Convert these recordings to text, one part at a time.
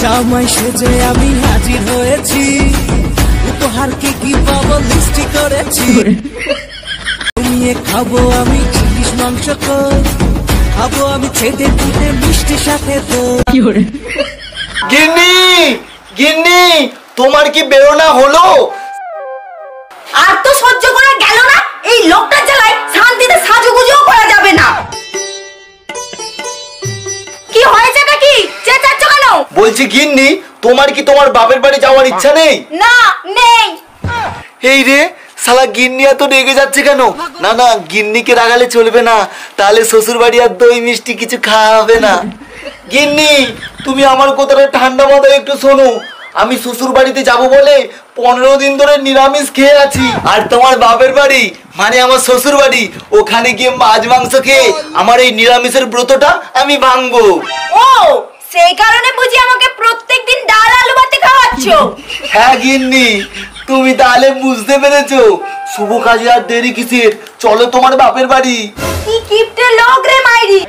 জামাই সেজে আমি হাজির হয়েছি, উপহার কে কি পাবো লিস্টি করেছি। জমিয়ে খাবো আমি ইলিশ মাংস, খাবো আমি ছেটে পুটে মিষ্টি সাথে তো। গিন্নি গিন্নি, তোমার কি বেরোনা হলো? আর তো সহ্য করা গেল না, এই লোকটার জ্বালায় শান্তিতে সাজুগুজুও করা যাবে না। কি হয়েছে নাকি, চেঁচাচ্ছ কেন? বলছি গিন্নি, তোমার কি তোমার বাপের বাড়ি যাওয়ার ইচ্ছা নেই? না, নেই। এই রে শালা, গিন্নি এত রেগে যাচ্ছে কেন? না না, গিন্নিকে রাগালে চলবে না, তাহলে শ্বশুর বাড়ি আর দই মিষ্টি কিছু খাওয়া হবে না। গিন্নি, তুমি আমার কথাটা ঠান্ডা মাথায় একটু শোনো। আমি শ্বশুর বাড়িতে যাব বলে 15 দিন ধরে নিরামিষ খেয়ে আছি, আর তোমার বাপের বাড়ি মানে আমার শ্বশুর বাড়ি, ওখানে গিয়ে মাছ মাংস খেয়ে আমার এই নিরামিষের ব্রতটা আমি ভাঙবো। ও, সেই কারণে বুঝি আমাকে প্রত্যেকদিন ডাল আলু ভাতে খাওয়াচ্ছ? হ্যাঁ গিন্নি, তুমি তাহলে বুঝতে পেরেছো। শুভ কাজে আর দেরি কিসের, চলো তোমার বাপের বাড়ি। কি কিপটে লোক রে মাইরি।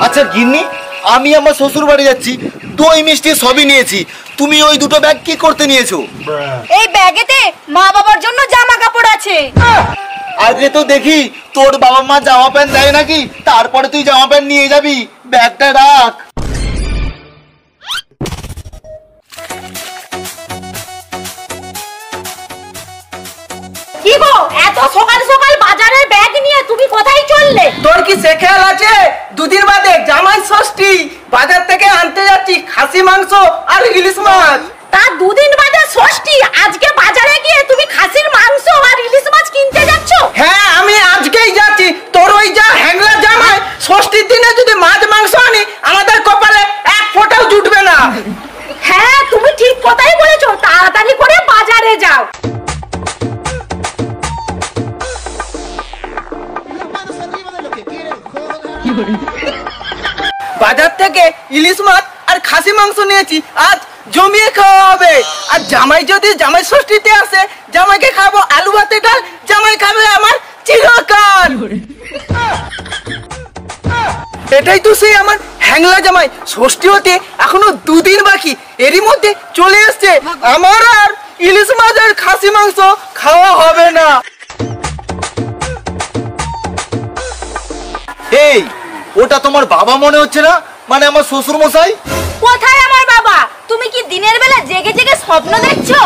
আচ্ছা গিন্নি, আমি আমার শ্বশুর বাড়ি যাচ্ছি, দই মিষ্টি সবই নিয়েছি, তুমি ওই দুটো ব্যাগ কি করতে নিয়েছো? এই ব্যাগেতে মা বাবার জন্য জামা কাপড় আছে। আগে তো দেখি তোর বাবা মা জামা প্যান্ট দেয় নাকি, তারপরে তুই জামা প্যান্ট নিয়ে যাবি, ব্যাগটা রাখ। কি গো, এত সকাল সকাল বাজারের ব্যাগ নিয়ে তুমি কোথায় চললে? তোর কি সে খেয়াল আছে দুদিন বাদে জামাই ষষ্ঠী, বাজার থেকে আনতে যাচ্ছি খাসি মাংস আর ইলিশ মাছ। তা দুদিন বাদে ষষ্ঠী, আজকে বাজারে গিয়ে তুমি খাসির মাংস আর ইলিশ মাছ কিনতে যাচ্ছ? হ্যাঁ, আমি আজকেই যাচ্ছি। তোর ওই যা হ্যাংলা জামাই ষষ্ঠীর দিনে যদি মাছ মাংস আনি, আমাদের কপালে এক ফোঁটাও জুটবে না। হ্যাঁ, তুমি ঠিক কথাই বলেছো, তাড়াতাড়ি করে বাজারে যাও। বাজার থেকে ইলিশ মাছ আর খাসি মাংস নিয়েছি, আজ জমিয়ে খাওয়া হবে। আর জামাই যদি জামাই ষষ্ঠীতে আসে, জামাইকে খাবো আলু ভাতে ডাল, জামাই খাবে আমার চিরকাল। এটাই তো সেই আমার হ্যাংলা জামাই, ষষ্ঠী হতে এখনো 2 দিন বাকি, এরই মধ্যে চলে এসছে। আমার আর ইলিশ মাছ আর খাসি মাংস খাওয়া হবে না। এই, ওটা তোমার বাবা মনে হচ্ছে না, মানে আমার শ্বশুর মশাই। কোথায় আমার বাবা? তুমি কি দিনের বেলা জেগে জেগে স্বপ্ন দেখছো?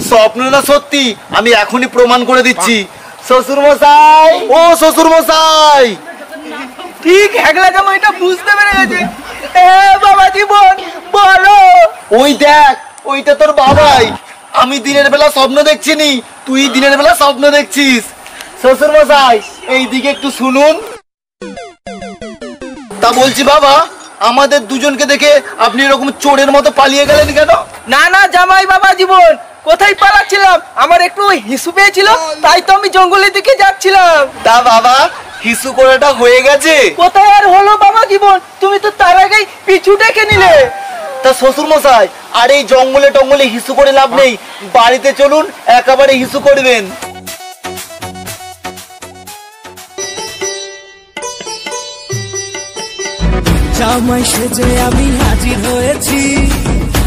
স্বপ্ন না সত্যি, আমি এখনই প্রমাণ করে দিচ্ছি। শ্বশুর মশাই, ও শ্বশুর মশাই। ঠিক হ্যাংলা জামাইটা বুঝতে পেরে গেছে। বাবা জীবন বলো। ওই দেখ, ওইটা তোর বাবাই। আমি দিনের বেলা স্বপ্ন দেখছিনি, তুই দিনের বেলা স্বপ্ন দেখছিস। শ্বশুর মশাই, এইদিকে একটু শুনুন। তা বলছি বাবা, আমাদের দুজনকে দেখে আপনি এরকম চোরের মতো পালিয়ে গেলেন কেন? না না জামাই বাবা জীবন, কোথায় পালাচ্ছিলাম, আমার একটু হিসু পেয়েছিল, তাই তো আমি জঙ্গলের দিকে যাচ্ছিলাম। তা বাবা, হিসু করাটা হয়ে গেছে? কোথায় আর হলো বাবা জীবন, তুমি তো তার আগেই পিছু ডেকে নিলে। তা শ্বশুর মশাই, আর এই জঙ্গলে টঙ্গলে হিসু করে লাভ নেই, বাড়িতে চলুন, একেবারে হিসু করবেন। জামাই সেজে আমি হাজির হয়েছি,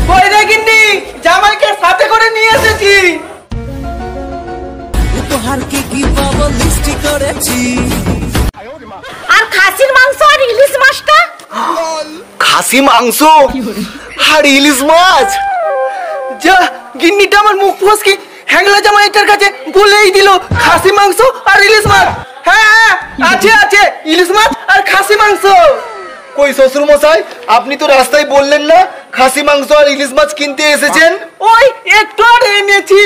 কই রে গিন্নি, জামাইকে সাথে করে নিয়ে এসেছি। উপহার কে কি পাবো লিস্টি করেছি। আর খাসির মাংস আর ইলিশ মাছটা? খাসি মাংস আর ইলিশ মাছ? যা, গিন্নিটা আমার মুখ ফসকে হ্যাংলা জামাইটার কাছে বলেই দিল খাসি মাংস আর ইলিশ মাছ। হ্যাঁ আছে আছে, ইলিশ মাছ আর খাসি মাংস। কই শ্বশুর মশাই, আপনি তো রাস্তায় বললেন না খাসি মাংস আর ইলিশ মাছ কিনতে এসেছেন? ওই একটু আর এনেছি।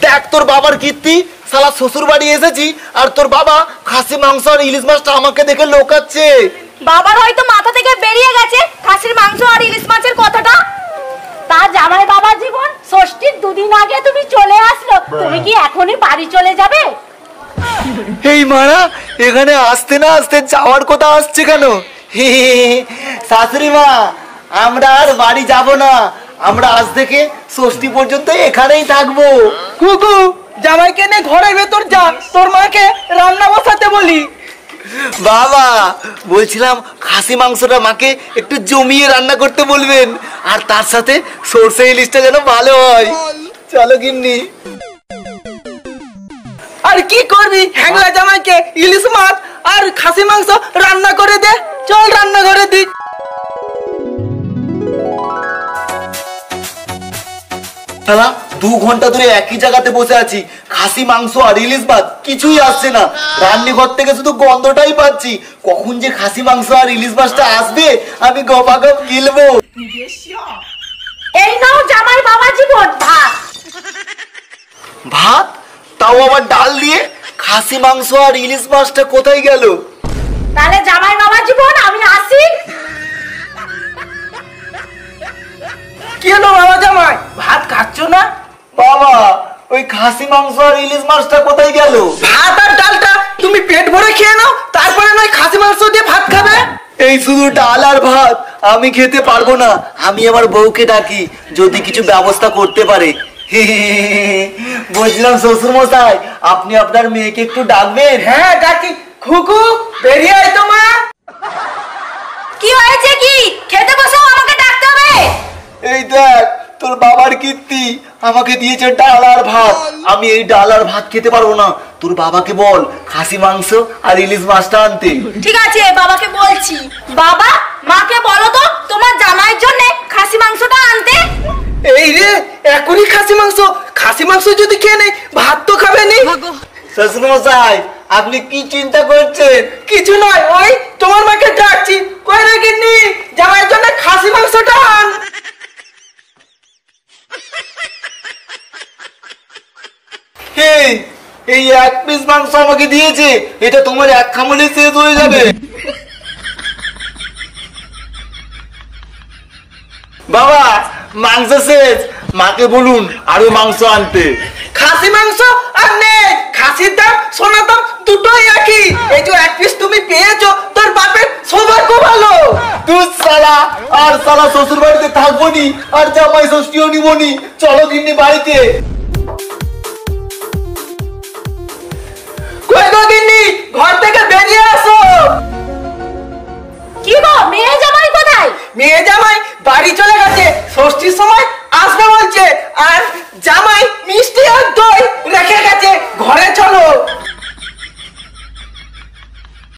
দেখ তোর বাবার কীর্তি, শালা শ্বশুর বাড়ি এসেছি আর তোর বাবা খাসি মাংস আর ইলিশ মাছটা আমাকে দেখে লোকাচ্ছে। বাবার হয়তো মাথা থেকে বেরিয়ে গেছে খাসির মাংস আর ইলিশ মাছের কথাটা। তা জামাই বাবা জীবন, ষষ্ঠীর 2 দিন আগে তুমি চলে আসলো, তুমি কি এখনই বাড়ি চলে যাবে? এই মারা, এখানে আসতে না আসতে যাওয়ার কথা আসছে কেন? শাশুড়ি মা, আমরা আর বাড়ি যাব না, আমরা আজ থেকে ষষ্ঠী পর্যন্ত এখানেই থাকবো। কুকু, জামাইকে নে ঘরের ভেতর যা, তোর মাকে রান্না বসাতে বলি। বাবা বলছিলাম খাসি মাংসটা মাকে একটু জমিয়ে রান্না করতে বলবেন, আর তার সাথে সরষে ইলিশটা যেন ভালো হয়। চলো গিন্নি। আর কি করবি, হ্যাংলা জামাইকে ইলিশ মাছ আর খাসি মাংস রান্না করে দে। চল রান্না করে দি। শালা 2 ঘন্টা ধরে একই জায়গাতে বসে আছি, খাসি মাংস আর ইলিশ ভাত কিছুই আসছে না। রান্নাঘর থেকে শুধু গন্ধটাই পাচ্ছি। কখন যে খাসি মাংস আর ইলিশ মাছটা আসবে আমি গপাগপ গিলবো। এই নাও জামাই বাবা জীবন ভাত। ভাত, তাও আবার ডাল দিয়ে? খাসি মাংস আর ইলিশ মাছটা কোথায় গেল? তাহলে জামাই বাবা জীবন আমি আসি। কি হলো বাবা জামাই, ভাত খাচ্ছ না? বাবা ওই খাসি মাংস আর ইলিশ মাছটা কোথায় গেল? ভাত আর ডালটা তুমি পেট ভরে খেয়ে নাও, তারপরে নয় খাসি মাংস দিয়ে ভাত খাবে। এই শুধু ডাল আর ভাত আমি খেতে পারবো না। আমি আমার বউকে ডাকি, যদি কিছু ব্যবস্থা করতে পারে। বলছিলাম শ্বশুর মশাই, আপনি আপনার মেয়েকে একটু ডাকবেন? হ্যাঁ ডাকি। খুকু বেরিয়ে আয় তো মা। কি হয়েছে কি? খেতে বসো, আমাকে ডাকতে হবে। এই দেখ তোর বাবার কীর্তি, আমাকে দিয়েছে ডাল আর ভাত। আমি এই ডাল আর ভাত খেতে পারবো না। তোর বাবাকে বল খাসি মাংস আর ইলিশ মাছটা আনতে। ঠিক আছে বাবাকে বলছি। বাবা মাকে বলো তো তোমার জামাইয়ের জন্য খাসি মাংসটা আনতে। এই রে এখনই খাসি মাংস। খাসি মাংস যদি খেয়ে নেই ভাত তো খাবে নি। শ্বশুর মশাই আপনি কি চিন্তা করছেন? কিছু নয়, ওই তোমার মাকে ডাকছি। কই রে গিন্নি, জামাইয়ের জন্য খাসি মাংসটা আন। এই 1 পিস মাংস আমাকে দিয়েছে, এটা তোমার এক খামলে শেষ হয়ে যাবে। বাবা মাংস শেষ, মাকে বলুন আরো মাংস আনতে। খাসি মাংস আর নেই, খাসির দাম সোনার দাম দুটোই একই। এই যে 1 পিস তুমি পেয়েছো, তোর বাপের সৌভাগ্য ভালো। তুই শালা, আর শালা শ্বশুর বাড়িতে থাকবো নি, আর জামাই ষষ্ঠীও নিবো নি। চলো গিন্নি বাড়িতে। কই গো গিন্নি, ঘর থেকে বেরিয়ে আসো। কি গো মেয়ে জামাই কোথায়? মেয়ে জামাই বাড়ি চলে গেছে, ষষ্ঠীর সময় আসবে বলছে। আর জামাই মিষ্টি আর দই রেখে